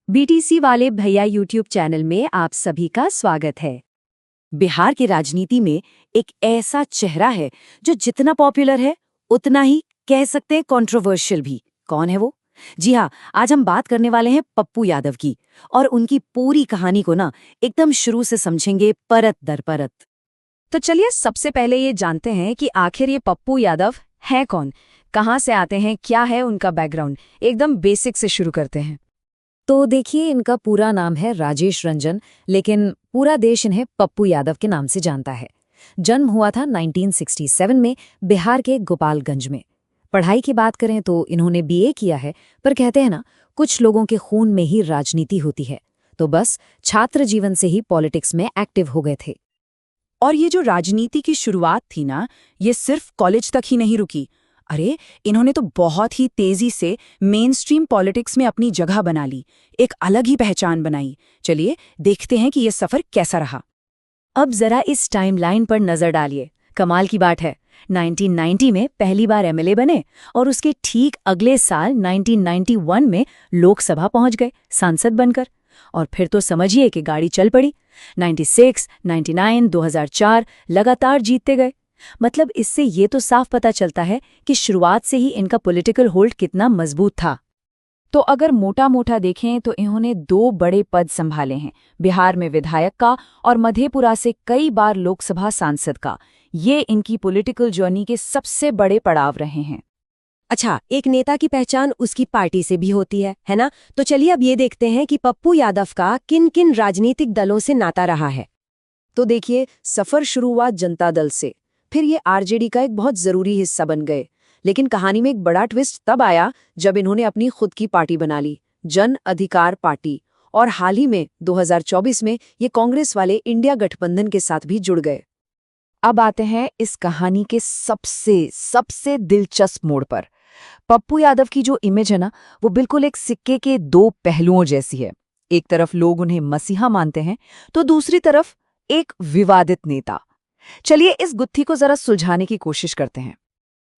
BTC वाले भैया YouTube channel में आप सभी का स्वागत है। बिहार की राजनीति में एक ऐसा चेहरा है जो जितना पॉपुलर है उतना ही कह सकते हैं कंट्रोवर्शियल भी। कौन है वो? जी हाँ, आज हम बात करने वाले हैं पप्पू यादव की और उनकी पूरी कहानी को ना एकदम शुरू से समझेंगे परत दर परत। तो चलिए सबसे पहले ये जानते हैं कि आखिर ये पप्पू यादव है कौन, कहाँ से आते हैं, क्या है उनका बैकग्राउंड। एकदम बेसिक से शुरू करते हैं। तो देखिए, इनका पूरा नाम है राजेश रंजन, लेकिन पूरा देश इन्हें पप्पू यादव के नाम से जानता है। जन्म हुआ था 1967 में बिहार के गोपालगंज में। पढ़ाई की बात करें तो इन्होंने बीए किया है, पर कहते हैं ना, कुछ लोगों के खून में ही राजनीति होती है, तो बस छात्र जीवन से ही पॉलिटिक्स में एक्टिव हो गए थे। और ये जो राजनीति की शुरुआत थी ना, ये सिर्फ कॉलेज तक ही नहीं रुकी। अरे, इन्होंने तो बहुत ही तेजी से मेन स्ट्रीम पॉलिटिक्स में अपनी जगह बना ली, एक अलग ही पहचान बनाई। चलिए देखते हैं कि ये सफर कैसा रहा। अब जरा इस टाइमलाइन पर नजर डालिए। कमाल की बात है, 1990 में पहली बार एमएलए बने और उसके ठीक अगले साल 1991 में लोकसभा पहुंच गए सांसद बनकर। और फिर तो समझिए कि गाड़ी चल पड़ी। 96, 99, 2004 लगातार जीतते गए। मतलब इससे ये तो साफ पता चलता है कि शुरुआत से ही इनका पॉलिटिकल होल्ड कितना मजबूत था। तो अगर मोटा देखें तो इन्होंने 2 बड़े पद संभाले हैं, बिहार में विधायक का और मधेपुरा से कई बार लोकसभा सांसद का। ये इनकी पॉलिटिकल जर्नी के सबसे बड़े पड़ाव रहे हैं। अच्छा, एक नेता की पहचान उसकी पार्टी से भी होती है ना? तो चलिए अब ये देखते हैं कि पप्पू यादव का किन किन राजनीतिक दलों से नाता रहा है। तो देखिए, सफर शुरू हुआ जनता दल से, फिर ये आरजेडी का एक बहुत जरूरी हिस्सा बन गए। लेकिन कहानी में एक बड़ा ट्विस्ट तब आया जब इन्होंने अपनी खुद की पार्टी बना ली, जन अधिकार पार्टी। और हाल ही में 2024 में ये कांग्रेस वाले इंडिया गठबंधन के साथ भी जुड़ गए। अब आते हैं इस कहानी के सबसे दिलचस्प मोड़ पर। पप्पू यादव की जो इमेज है ना, वो बिल्कुल एक सिक्के के 2 पहलुओं जैसी है। एक तरफ लोग उन्हें मसीहा मानते हैं, तो दूसरी तरफ एक विवादित नेता। चलिए इस गुत्थी को जरा सुलझाने की कोशिश करते हैं।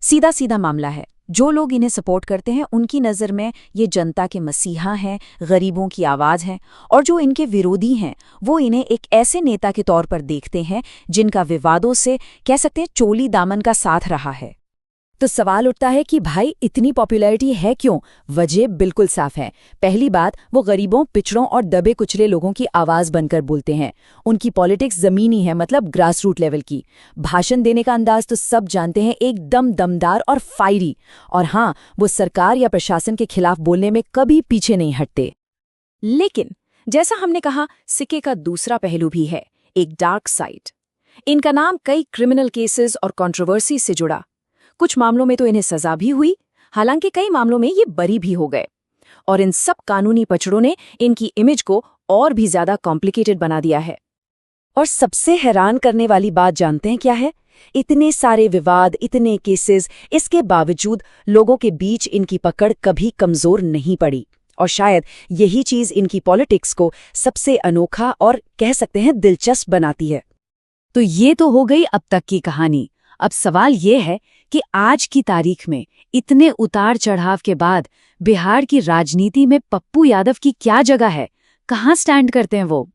सीधा मामला है, जो लोग इन्हें सपोर्ट करते हैं उनकी नज़र में ये जनता के मसीहा हैं, गरीबों की आवाज़ हैं। और जो इनके विरोधी हैं वो इन्हें एक ऐसे नेता के तौर पर देखते हैं जिनका विवादों से कह सकते हैं चोली दामन का साथ रहा है। तो सवाल उठता है कि भाई इतनी पॉपुलैरिटी है क्यों? वजह बिल्कुल साफ है। पहली बात, वो गरीबों, पिछड़ों और दबे कुचले लोगों की आवाज बनकर बोलते हैं। उनकी पॉलिटिक्स जमीनी है, मतलब ग्रास रूट लेवल की। भाषण देने का अंदाज तो सब जानते हैं, एकदम दमदार और फायरी। और हाँ, वो सरकार या प्रशासन के खिलाफ बोलने में कभी पीछे नहीं हटते। लेकिन जैसा हमने कहा, सिक्के का दूसरा पहलू भी है, एक डार्क साइड। इनका नाम कई क्रिमिनल केसेस और कंट्रोवर्सी से जुड़ा। कुछ मामलों में तो इन्हें सजा भी हुई, हालांकि कई मामलों में ये बरी भी हो गए। और इन सब कानूनी पचड़ों ने इनकी इमेज को और भी ज्यादा कॉम्प्लिकेटेड बना दिया है। और सबसे हैरान करने वाली बात जानते हैं क्या है? इतने सारे विवाद, इतने केसेस, इसके बावजूद लोगों के बीच इनकी पकड़ कभी कमजोर नहीं पड़ी। और शायद यही चीज इनकी पॉलिटिक्स को सबसे अनोखा और कह सकते हैं दिलचस्प बनाती है। तो ये तो हो गई अब तक की कहानी। अब सवाल ये है कि आज की तारीख में इतने उतार चढ़ाव के बाद बिहार की राजनीति में पप्पू यादव की क्या जगह है, कहाँ स्टैंड करते हैं वो?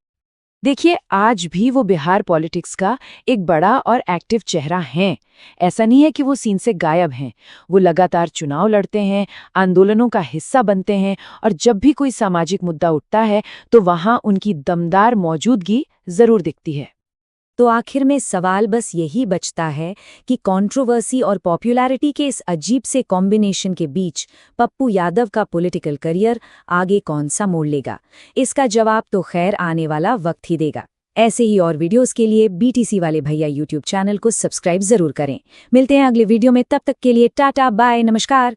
देखिए, आज भी वो बिहार पॉलिटिक्स का एक बड़ा और एक्टिव चेहरा हैं। ऐसा नहीं है कि वो सीन से गायब हैं। वो लगातार चुनाव लड़ते हैं, आंदोलनों का हिस्सा बनते हैं, और जब भी कोई सामाजिक मुद्दा उठता है तो वहाँ उनकी दमदार मौजूदगी जरूर दिखती है। तो आखिर में सवाल बस यही बचता है कि कंट्रोवर्सी और पॉपुलैरिटी के इस अजीब से कॉम्बिनेशन के बीच पप्पू यादव का पॉलिटिकल करियर आगे कौन सा मोड़ लेगा? इसका जवाब तो खैर आने वाला वक्त ही देगा। ऐसे ही और वीडियोस के लिए बीटीसी वाले भैया यूट्यूब चैनल को सब्सक्राइब जरूर करें। मिलते हैं अगले वीडियो में, तब तक के लिए टाटा बाय, नमस्कार।